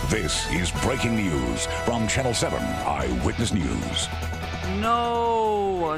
This is breaking news from Channel 7 Eyewitness News. No.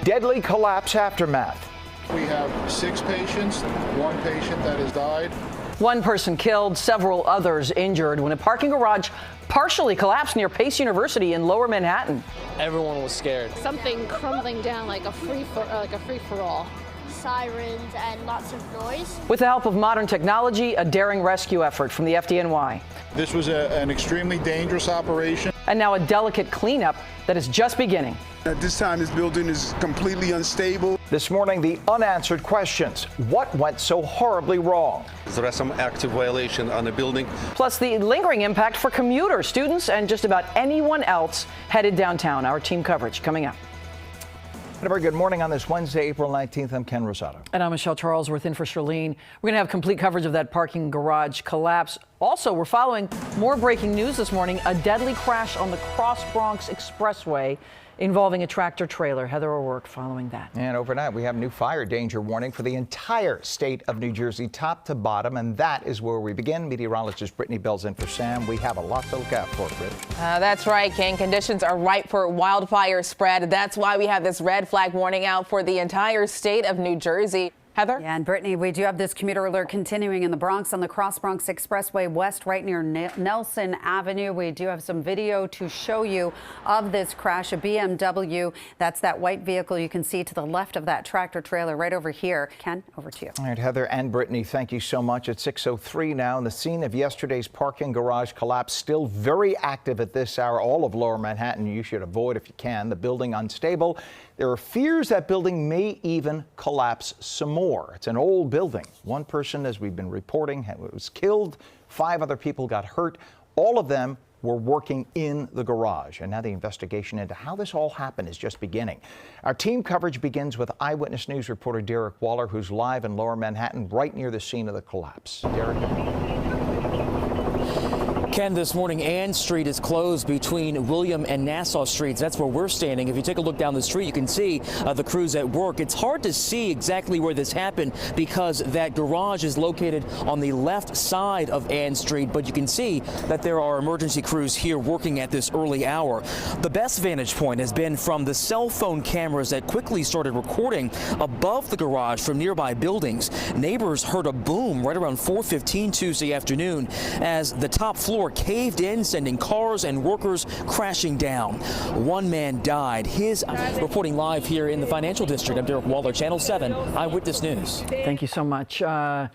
Deadly collapse aftermath. We have 6 patients, 1 patient that has died. One person killed, several others injured when a parking garage partially collapsed near Pace University in Lower Manhattan. Everyone was scared. Something crumbling down like a free-for-all. Sirens and lots of noise. With the help of modern technology, a daring rescue effort from the FDNY. This was an extremely dangerous operation. And now a delicate cleanup that is just beginning. At this time, this building is completely unstable. This morning, the unanswered questions. What went so horribly wrong? There are some active violations on the building. Plus the lingering impact for commuters, students, and just about anyone else headed downtown. Our team coverage coming up. And a very good morning on this Wednesday, April 19th. I'm Ken Rosato. And I'm Michelle Charlesworth in for Charlene. We're going to have complete coverage of that parking garage collapse. Also, we're following more breaking news this morning. A deadly crash on the Cross Bronx Expressway involving a tractor trailer. Heather O'Rourke following that. And overnight, we have a new fire danger warning for the entire state of New Jersey, top to bottom. And that is where we begin. Meteorologist Brittany Bell's in for Sam. We have a lot to look out for, Britt. That's right, Ken. Conditions are ripe for wildfire spread. That's why we have this red flag warning out for the entire state of New Jersey. Heather? Yeah, and Brittany, we do have this commuter alert continuing in the Bronx on the Cross Bronx Expressway West, right near Nelson Avenue. We do have some video to show you of this crash. A BMW, that's that white vehicle you can see to the left of that tractor trailer right over here. Ken, over to you. All right, Heather and Brittany, thank you so much. It's 6:03 now, and the scene of yesterday's parking garage collapse still very active at this hour. All of Lower Manhattan you should avoid if you can. The building unstable. There are fears that building may even collapse some more. It's an old building. One person, as we've been reporting, was killed. 5 other people got hurt. All of them were working in the garage. And now the investigation into how this all happened is just beginning. Our team coverage begins with Eyewitness News reporter Derek Waller, who's live in Lower Manhattan, right near the scene of the collapse. Derek. Ken, this morning, Ann Street is closed between William and Nassau Streets. That's where we're standing. If you take a look down the street, you can see the crews at work. It's hard to see exactly where this happened because that garage is located on the left side of Ann Street, but you can see that there are emergency crews here working at this early hour. The best vantage point has been from the cell phone cameras that quickly started recording above the garage from nearby buildings. Neighbors heard a boom right around 4:15 Tuesday afternoon as the top floor caved in, sending cars and workers crashing down. One man died. Reporting live here in the financial district. I'm Derek Waller, Channel 7 Eyewitness News. Thank you so much. The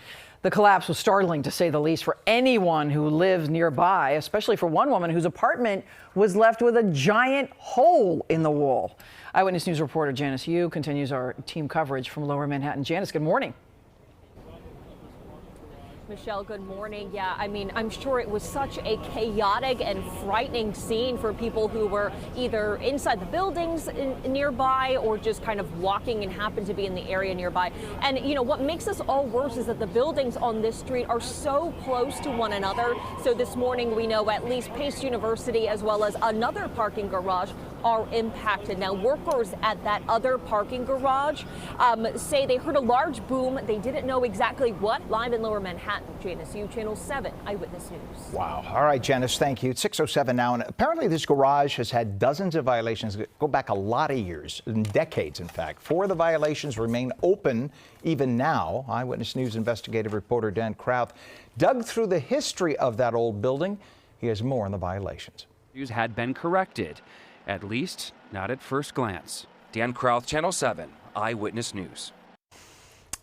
collapse was startling, to say the least, for anyone who lives nearby, especially for one woman whose apartment was left with a giant hole in the wall. Eyewitness News reporter Janice Yu continues our team coverage from Lower Manhattan. Janice, good morning. Michelle, good morning. Yeah, I mean, I'm sure it was such a chaotic and frightening scene for people who were either inside the buildings nearby or just kind of walking and happened to be in the area nearby. And, you know, what makes this all worse is that the buildings on this street are so close to one another. So this morning, we know at least Pace University as well as another parking garage are impacted. Now, workers at that other parking garage say they heard a large boom. They didn't know exactly what. Live in Lower Manhattan. Janice Yu, Channel 7 Eyewitness News. Wow. All right, Janice, thank you. It's 6:07 now, and apparently this garage has had dozens of violations that go back a lot of years, decades, in fact. 4 of the violations remain open even now. Eyewitness News investigative reporter Dan Krauth dug through the history of that old building. He has more on the violations. News had been corrected, at least not at first glance. Dan Krauth, Channel 7 Eyewitness News.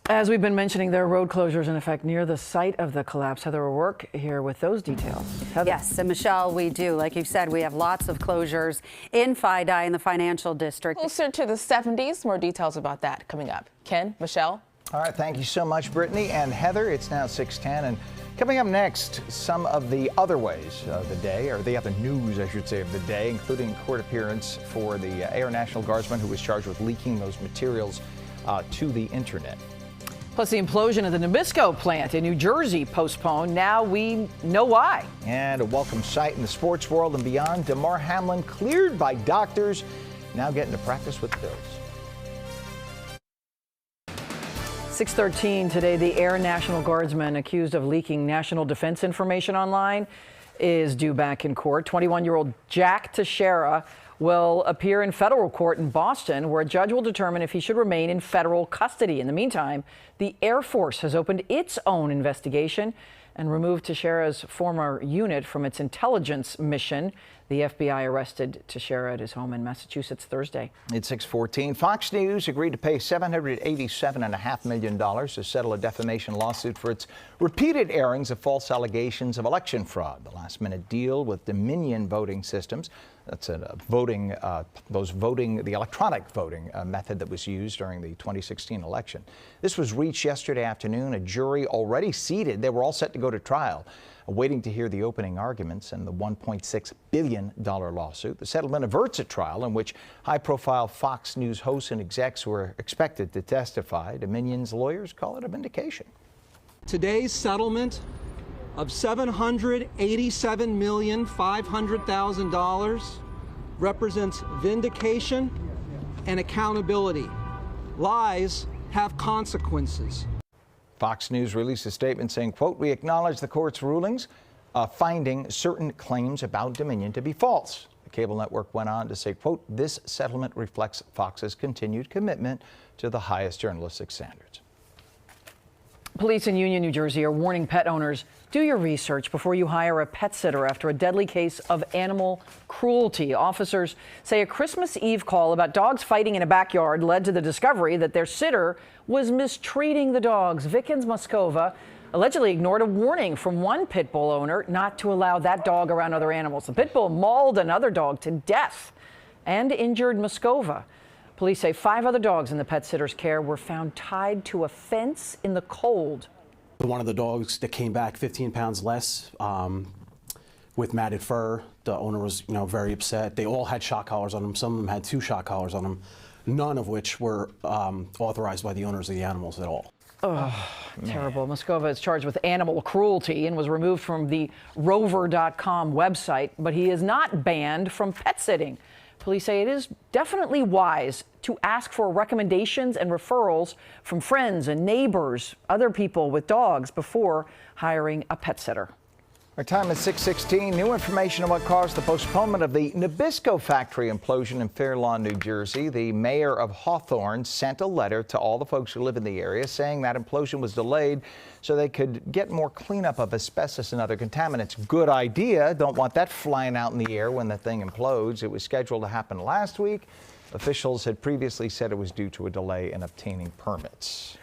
As we've been mentioning, there are road closures in effect near the site of the collapse. Heather O'Rourke here with those details. Heather. Yes, and Michelle, we do. Like you said, we have lots of closures in FIDI in the financial district. Closer to the 70s. More details about that coming up. Ken, Michelle. All right, thank you so much, Brittany and Heather. It's now 6:10, and coming up next, some of the other ways of the day, or the other news, I should say, of the day, including court appearance for the Air National Guardsman who was charged with leaking those materials to the internet. Plus, the implosion of the Nabisco plant in New Jersey postponed. Now we know why. And a welcome sight in the sports world and beyond. Damar Hamlin cleared by doctors, now getting to practice with the Bills. 6:13 today, the Air National Guardsman accused of leaking national defense information online is due back in court. 21-year-old Jack Teixeira will appear in federal court in Boston, where a judge will determine if he should remain in federal custody. In the meantime, the Air Force has opened its own investigation and removed Teixeira's former unit from its intelligence mission. The FBI arrested Teixeira at his home in Massachusetts Thursday. It's 6:14. Fox News agreed to pay $787.5 million to settle a defamation lawsuit for its repeated airings of false allegations of election fraud. The last-minute deal with Dominion voting systems, that's the electronic voting method that was used during the 2016 election. This was reached yesterday afternoon. A jury already seated. They were all set to go to trial, waiting to hear the opening arguments in the $1.6 billion lawsuit. The settlement averts a trial in which high-profile Fox News hosts and execs were expected to testify. Dominion's lawyers call it a vindication. Today's settlement of $787,500,000 represents vindication and accountability. Lies have consequences. Fox News released a statement saying, quote, "We acknowledge the court's rulings finding certain claims about Dominion to be false." The cable network went on to say, quote, "This settlement reflects Fox's continued commitment to the highest journalistic standards." Police in Union, New Jersey are warning pet owners, do your research before you hire a pet sitter after a deadly case of animal cruelty. Officers say a Christmas Eve call about dogs fighting in a backyard led to the discovery that their sitter was mistreating the dogs. Vickens Moscova allegedly ignored a warning from one pit bull owner not to allow that dog around other animals. The pit bull mauled another dog to death and injured Moscova. Police say 5 other dogs in the pet sitter's care were found tied to a fence in the cold. One of the dogs that came back 15 pounds less with matted fur. The owner was, very upset. They all had shock collars on them. Some of them had 2 shock collars on them, none of which were authorized by the owners of the animals at all. Oh, terrible. Moscova is charged with animal cruelty and was removed from the rover.com website, but he is not banned from pet sitting. Police say it is definitely wise to ask for recommendations and referrals from friends and neighbors, other people with dogs, before hiring a pet sitter. Our time is 6:16. New information on what caused the postponement of the Nabisco factory implosion in Fair Lawn, New Jersey. The mayor of Hawthorne sent a letter to all the folks who live in the area saying that implosion was delayed so they could get more cleanup of asbestos and other contaminants. Good idea. Don't want that flying out in the air when the thing implodes. It was scheduled to happen last week. Officials had previously said it was due to a delay in obtaining permits.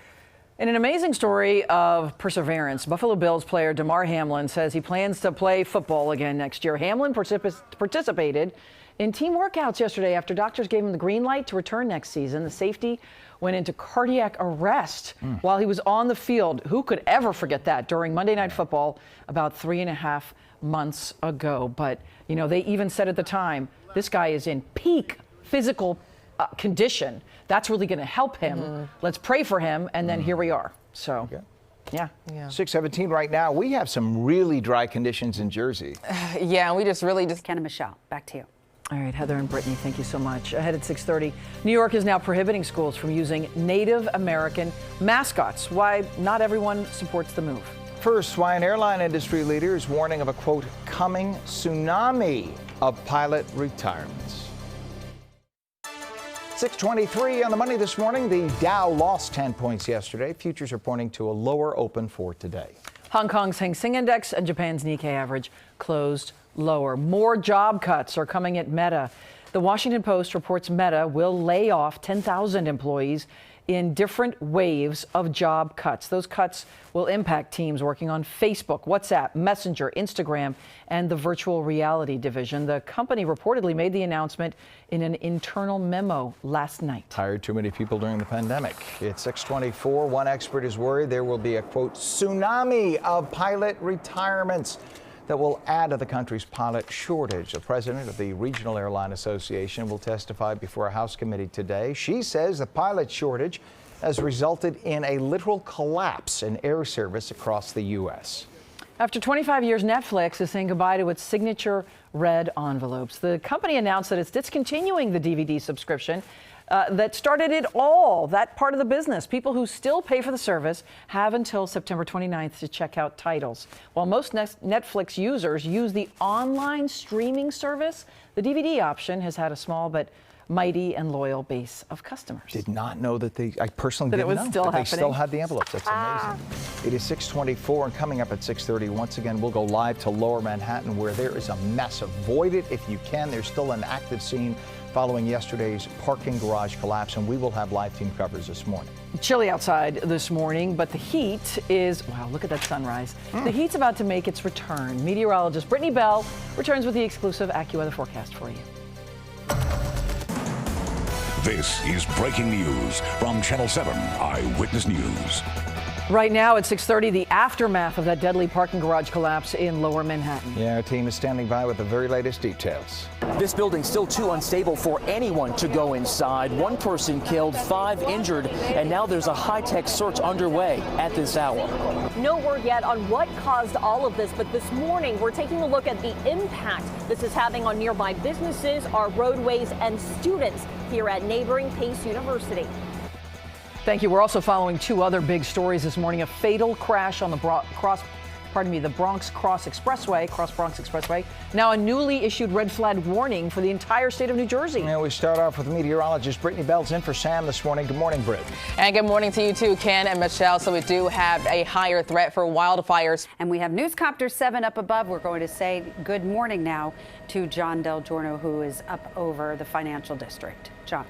In an amazing story of perseverance, Buffalo Bills player Damar Hamlin says he plans to play football again next year. Hamlin participated in team workouts yesterday after doctors gave him the green light to return next season. The safety went into cardiac arrest while he was on the field. Who could ever forget that during Monday Night Football about 3.5 months ago? But, they even said at the time, this guy is in peak physical condition. That's really going to help him. Let's pray for him. And then here we are. So, yeah. 6:17 right now. We have some really dry conditions in Jersey. Yeah, we just Ken and Michelle, back to you. All right, Heather and Brittany, thank you so much. Ahead at 6:30, New York is now prohibiting schools from using Native American mascots. Why not everyone supports the move. First, why an airline industry leader is warning of a, quote, coming tsunami of pilot retirements. 6:23 on the money this morning. The Dow lost 10 points yesterday. Futures are pointing to a lower open for today. Hong Kong's Hang Seng Index and Japan's Nikkei average closed lower. More job cuts are coming at Meta. The Washington Post reports Meta will lay off 10,000 employees in different waves of job cuts. Those cuts will impact teams working on Facebook, WhatsApp, Messenger, Instagram, and the virtual reality division. The company reportedly made the announcement in an internal memo last night. Hired too many people during the pandemic. It's 6:24. One expert is worried there will be a, quote, tsunami of pilot retirements that will add to the country's pilot shortage. The president of the Regional Airline Association will testify before a House committee today. She says the pilot shortage has resulted in a literal collapse in air service across the U.S. After 25 years, Netflix is saying goodbye to its signature red envelopes. The company announced that it's discontinuing the DVD subscription that started it all, that part of the business. People who still pay for the service have until September 29th to check out titles. While most Netflix users use the online streaming service, the DVD option has had a small but mighty and loyal base of customers. Did not know that I personally didn't know still that they happening. still had the envelopes. That's amazing. It is 6:24 and coming up at 6:30. Once again, we'll go live to Lower Manhattan where there is a mess. Avoid it if you can. There's still an active scene following yesterday's parking garage collapse, and we will have live team coverage this morning. Chilly outside this morning, but the heat is, wow, look at that sunrise. The heat's about to make its return. Meteorologist Brittany Bell returns with the exclusive AccuWeather forecast for you. This is breaking news from Channel 7 Eyewitness News. Right now at 6:30, the aftermath of that deadly parking garage collapse in Lower Manhattan. Yeah, our team is standing by with the very latest details. This building's still too unstable for anyone to go inside. One person killed, 5 injured, and now there's a high-tech search underway at this hour. No word yet on what caused all of this, but this morning we're taking a look at the impact this is having on nearby businesses, our roadways, and students here at neighboring Pace University. Thank you. We're also following 2 other big stories this morning. A fatal crash on the Bronx Cross Bronx Expressway. Now a newly issued red flag warning for the entire state of New Jersey. Now we start off with meteorologist Brittany Bell's in for Sam this morning. Good morning, Britt. And good morning to you too, Ken and Michelle. So we do have a higher threat for wildfires. And we have Newscopter 7 up above. We're going to say good morning now to John Del Giorno, who is up over the financial district. John.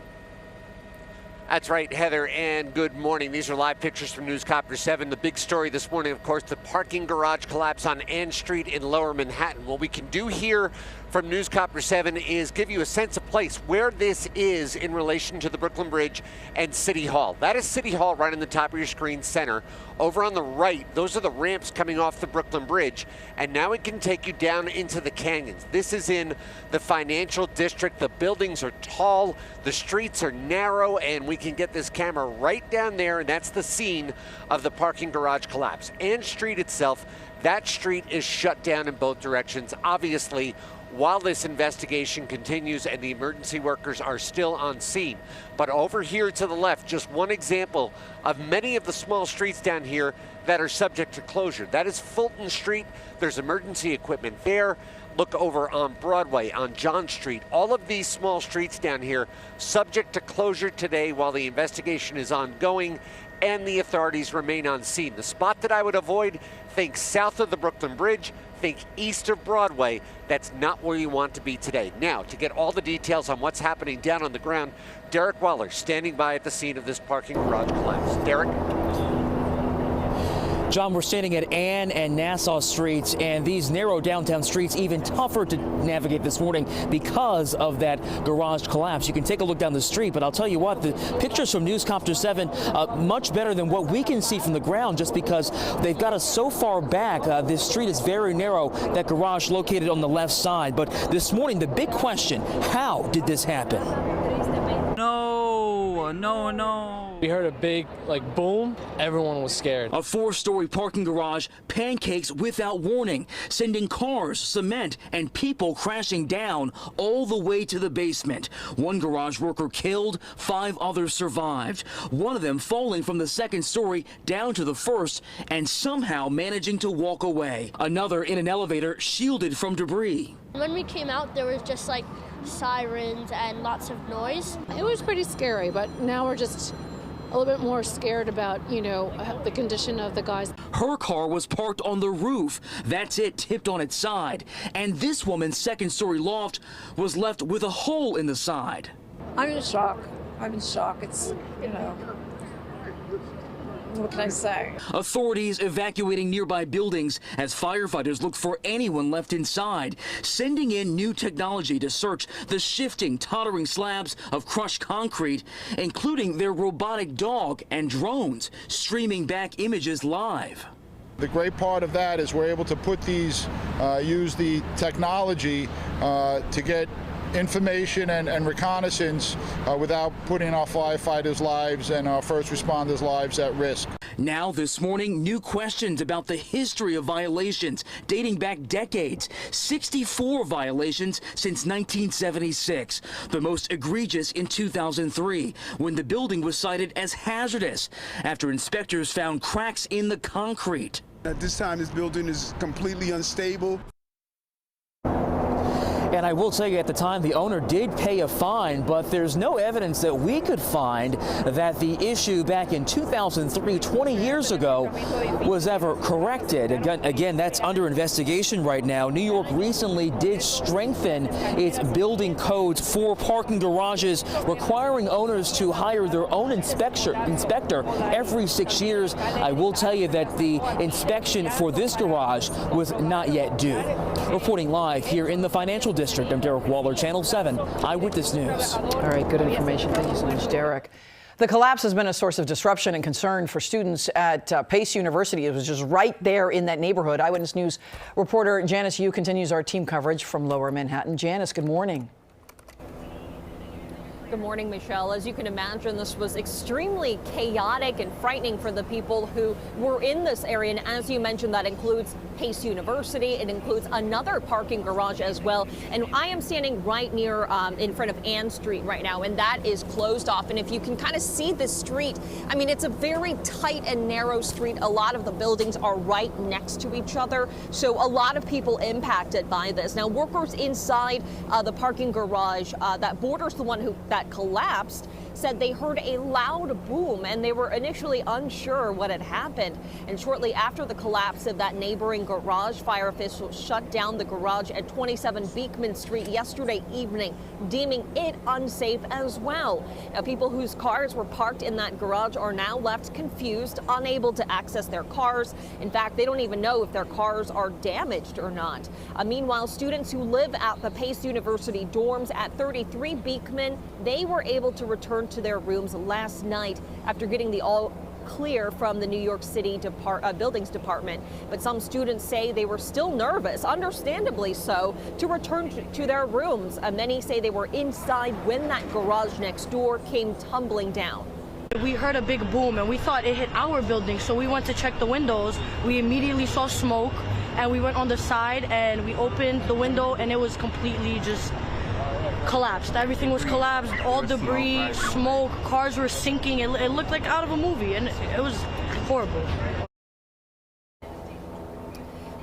That's right, Heather, and good morning. These are live pictures from Newscopter 7. The big story this morning, of course, the parking garage collapse on Ann Street in Lower Manhattan. What we can do here from Newscopter 7 is give you a sense of place where this is in relation to the Brooklyn Bridge and City Hall. That is City Hall right in the top of your screen center. Over on the right, those are the ramps coming off the Brooklyn Bridge, and now it can take you down into the canyons. This is in the financial district. The buildings are tall, the streets are narrow, and we can get this camera right down there, and that's the scene of the parking garage collapse. Ann Street itself, that street is shut down in both directions. Obviously, while this investigation continues and the emergency workers are still on scene. But over here to the left, just one example of many of the small streets down here that are subject to closure. That is Fulton Street. There's emergency equipment there. Look over on Broadway, on John Street. All of these small streets down here subject to closure today while the investigation is ongoing and the authorities remain on scene. The spot that I would avoid, think south of the Brooklyn Bridge, think east of Broadway. That's not where you want to be today. Now, to get all the details on what's happening down on the ground, Derek Waller standing by at the scene of this parking garage collapse. Derek? John, we're standing at Ann and Nassau Streets, and these narrow downtown streets even tougher to navigate this morning because of that garage collapse. You can take a look down the street, but I'll tell you what, the pictures from Newscopter 7 much better than what we can see from the ground just because they've got us so far back. This street is very narrow, that garage located on the left side. But this morning, the big question, how did this happen? No. We heard a big, boom. Everyone was scared. A 4-story parking garage pancakes without warning, sending cars, cement, and people crashing down all the way to the basement. One garage worker killed, 5 others survived. One of them falling from the 2nd story down to the 1st and somehow managing to walk away. Another in an elevator shielded from debris. When we came out, there was just sirens and lots of noise. It was pretty scary, but now we're just a little bit more scared about, the condition of the guys. Her car was parked on the roof. That's it, tipped on its side. And this woman's 2nd-story loft was left with a hole in the side. I'm in shock. It's, what can I say? Authorities evacuating nearby buildings as firefighters look for anyone left inside, sending in new technology to search the shifting, tottering slabs of crushed concrete, including their robotic dog and drones, streaming back images live. The great part of that is we're able to put these, use the technology to get information and reconnaissance without putting our firefighters' lives and our first responders' lives at risk. Now this morning, new questions about the history of violations dating back decades. 64 violations since 1976, the most egregious in 2003, when the building was cited as hazardous after inspectors found cracks in the concrete. At this time, this building is completely unstable. And I will tell you, at the time, the owner did pay a fine, but there's no evidence that we could find that the issue back in 2003, 20 years ago, was ever corrected. Again, that's under investigation right now. New York recently did strengthen its building codes for parking garages, requiring owners to hire their own inspector every 6 years. I will tell you that the inspection for this garage was not yet due. Reporting live here in the Financial District, I'm Derek Waller, Channel 7 Eyewitness News. All right, good information. Thank you so much, Derek. The collapse has been a source of disruption and concern for students at Pace University. It was just right there in that neighborhood. Eyewitness News reporter Janice Yu continues our team coverage from Lower Manhattan. Janice, good morning. Good morning, Michelle. As you can imagine, this was extremely chaotic and frightening for the people who were in this area. And as you mentioned, that includes Pace University. It includes another parking garage as well. And I am standing right near in front of Ann Street right now, and that is closed off. And if you can kind of see the street, I mean, it's a very tight and narrow street. A lot of the buildings are right next to each other. So a lot of people impacted by this. Now, workers inside the parking garage that borders the one that collapsed said they heard a loud boom, and they were initially unsure what had happened. And shortly after the collapse of that neighboring garage, fire officials shut down the garage at 27 Beekman Street yesterday evening, deeming it unsafe as well. Now, people whose cars were parked in that garage are now left confused, unable to access their cars. In fact, they don't even know if their cars are damaged or not. Meanwhile, students who live at the Pace University dorms at 33 Beekman, they were able to return to their rooms last night after getting the all clear from the New York City Buildings Department. But some students say they were still nervous, understandably so, to return to their rooms. Many say they were inside when that garage next door came tumbling down. We heard a big boom and we thought it hit our building, so we went to check the windows. We immediately saw smoke and we went on the side and we opened the window and it was completely just collapsed. Everything was collapsed, all debris, smoke, cars were sinking. It looked like out of a movie, and it was horrible.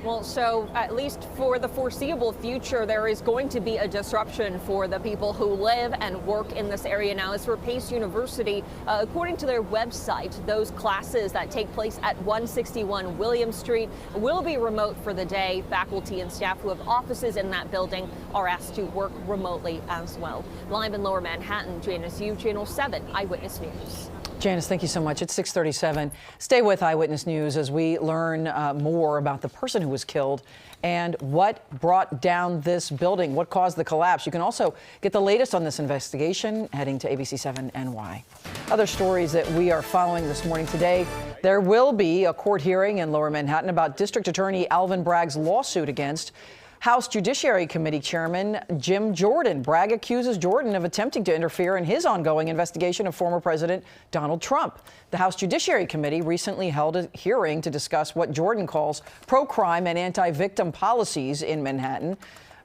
Well, so at least for the foreseeable future, there is going to be a disruption for the people who live and work in this area. Now, as for Pace University, according to their website, those classes that take place at 161 William Street will be remote for the day. Faculty and staff who have offices in that building are asked to work remotely as well. Live in Lower Manhattan, Janice Yu, Channel 7 Eyewitness News. Janice, thank you so much. It's 6:37. Stay with Eyewitness News as we learn more about the person who was killed and what brought down this building, what caused the collapse. You can also get the latest on this investigation heading to ABC7 NY. Other stories that we are following this morning today, there will be a court hearing in Lower Manhattan about District Attorney Alvin Bragg's lawsuit against House Judiciary Committee Chairman Jim Jordan. Bragg accuses Jordan of attempting to interfere in his ongoing investigation of former President Donald Trump. The House Judiciary Committee recently held a hearing to discuss what Jordan calls pro-crime and anti-victim policies in Manhattan.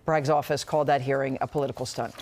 Bragg's office called that hearing a political stunt.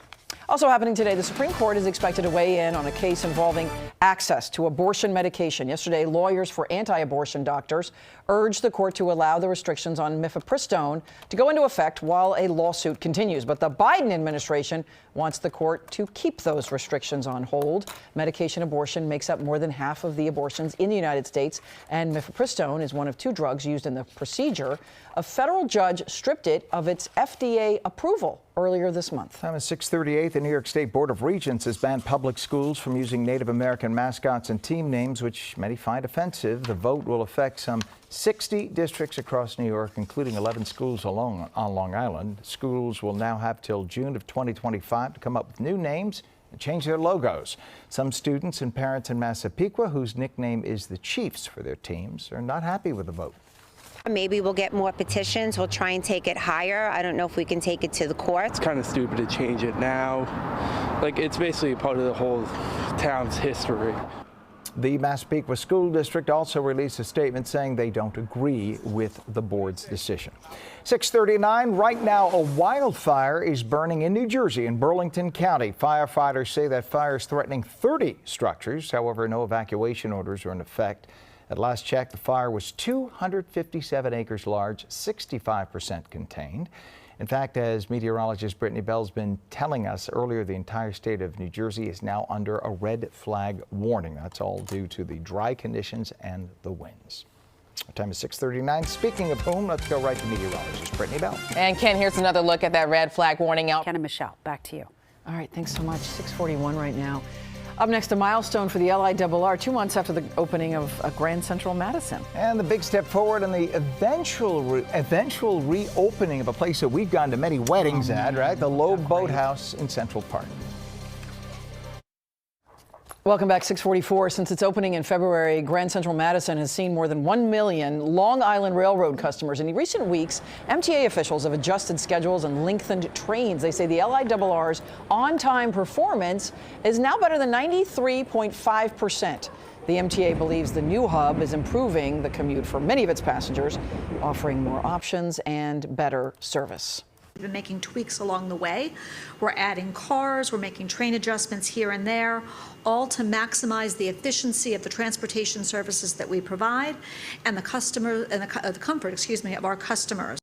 Also happening today, the Supreme Court is expected to weigh in on a case involving access to abortion medication. Yesterday, lawyers for anti-abortion doctors urged the court to allow the restrictions on mifepristone to go into effect while a lawsuit continues. But the Biden administration wants the court to keep those restrictions on hold. Medication abortion makes up more than half of the abortions in the United States, and mifepristone is one of 2 drugs used in the procedure. A federal judge stripped it of its FDA approval earlier this month. Time is 6:38. The New York State Board of Regents has banned public schools from using Native American mascots and team names, which many find offensive. The vote will affect some 60 districts across New York, including 11 schools on Long Island. Schools will now have till June of 2025 to come up with new names and change their logos. Some students and parents in Massapequa, whose nickname is the Chiefs for their teams, are not happy with the vote. Maybe we'll get more petitions. We'll try and take it higher. I don't know if we can take it to the courts. It's kind of stupid to change it now. Like, it's basically part of the whole town's history. The Massapequa School District also released a statement saying they don't agree with the board's decision. 6:39, right now a wildfire is burning in New Jersey in Burlington County. Firefighters say that fire is threatening 30 structures. However, no evacuation orders are in effect. At last check, the fire was 257 acres large, 65% contained. In fact, as meteorologist Brittany Bell's been telling us earlier, the entire state of New Jersey is now under a red flag warning. That's all due to the dry conditions and the winds. Our time is 6:39. Speaking of whom, let's go right to meteorologist Brittany Bell. And Ken, here's another look at that red flag warning out. Ken and Michelle, back to you. All right, thanks so much. 6:41 right now. Up next, a milestone for the LIRR 2 months after the opening of Grand Central Madison. And the big step forward in the eventual reopening of a place that we've gone to many weddings at, right? The Loeb Boathouse in Central Park. Welcome back, 6:44. Since its opening in February, Grand Central Madison has seen more than 1 million Long Island Railroad customers. In recent weeks, MTA officials have adjusted schedules and lengthened trains. They say the LIRR's on-time performance is now better than 93.5%. The MTA believes the new hub is improving the commute for many of its passengers, offering more options and better service. We've been making tweaks along the way. We're adding cars, we're making train adjustments here and there, all to maximize the efficiency of the transportation services that we provide and the comfort, of our customers.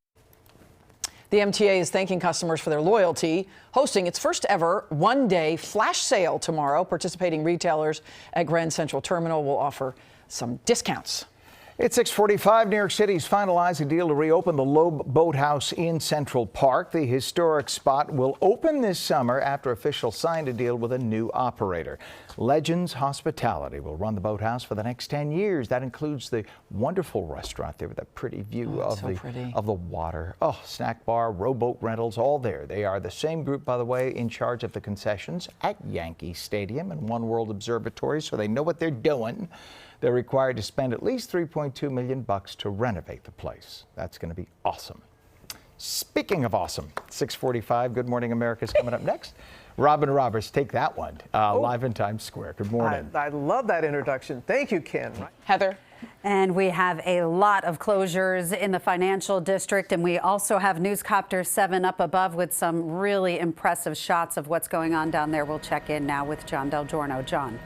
The MTA is thanking customers for their loyalty, hosting its first ever one-day flash sale tomorrow. Participating retailers at Grand Central Terminal will offer some discounts. It's 6:45. New York City's finalized a deal to reopen the Loeb Boathouse in Central Park. The historic spot will open this summer after officials signed a deal with a new operator. Legends Hospitality will run the boathouse for the next 10 years. That includes the wonderful restaurant there with that pretty view of the water. Oh, snack bar, rowboat rentals, all there. They are the same group, by the way, in charge of the concessions at Yankee Stadium and One World Observatory, so they know what they're doing. They're required to spend at least $3.2 million to renovate the place. That's going to be awesome. Speaking of awesome, 6:45, Good Morning America is coming up next. Robin Roberts, take that one, live in Times Square. Good morning. I love that introduction. Thank you, Ken. Heather. And we have a lot of closures in the financial district, and we also have Newscopter 7 up above with some really impressive shots of what's going on down there. We'll check in now with John Del Giorno. John.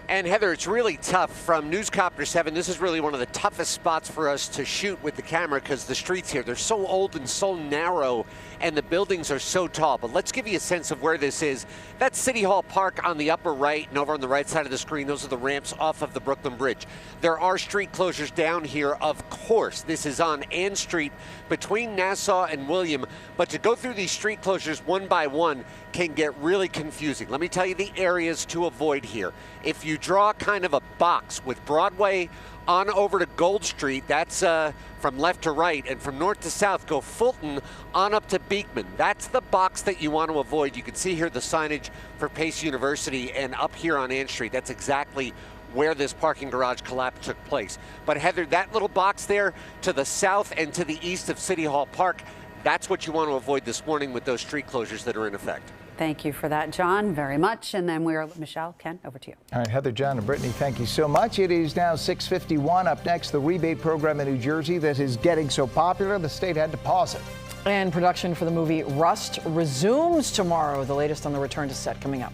And Heather, it's really tough from Newscopter 7. This is really one of the toughest spots for us to shoot with the camera because the streets here, they're so old and so narrow and the buildings are so tall. But let's give you a sense of where this is. That's City Hall Park on the upper right, and over on the right side of the screen, those are the ramps off of the Brooklyn Bridge. There are street closures down here, of course. This is on Ann Street between Nassau and William. But to go through these street closures one by one can get really confusing. Let me tell you the areas to avoid here. If you draw kind of a box with Broadway on over to Gold Street, that's from left to right, and from north to south, go Fulton on up to Beekman. That's the box that you want to avoid. You can see here the signage for Pace University, and up here on Ann Street, that's exactly where this parking garage collapse took place. But Heather, that little box there to the south and to the east of City Hall Park, that's what you want to avoid this morning with those street closures that are in effect. Thank you for that, John, very much. And then we're Michelle, Ken, over to you. All right, Heather, John, and Brittany, thank you so much. It is now 6:51. Up next, the rebate program in New Jersey that is getting so popular, the state had to pause it. And production for the movie Rust resumes tomorrow. The latest on the return to set coming up.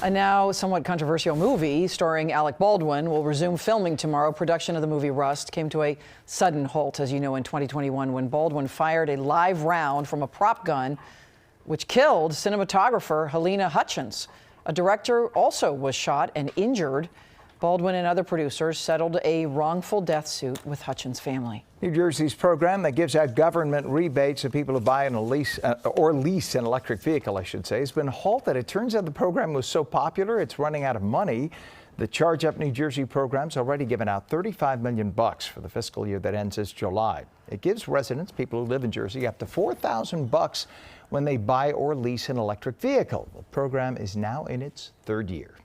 A now somewhat controversial movie starring Alec Baldwin will resume filming tomorrow. Production of the movie Rust came to a sudden halt, as you know, in 2021 when Baldwin fired a live round from a prop gun, which killed cinematographer Helena Hutchins. A director also was shot and injured. Baldwin and other producers settled a wrongful death suit with Hutchins' family. New Jersey's program that gives out government rebates to people who buy lease an electric vehicle, I should say, has been halted. It turns out the program was so popular, it's running out of money. The Charge Up New Jersey program's already given out $35 million for the fiscal year that ends this July. It gives residents, people who live in Jersey, up to $4,000 when they buy or lease an electric vehicle. The program is now in its third year.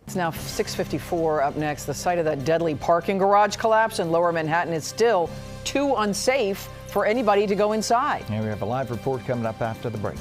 It's now 6:54. Up next, the site of that deadly parking garage collapse in Lower Manhattan is still too unsafe for anybody to go inside. And we have a live report coming up after the break.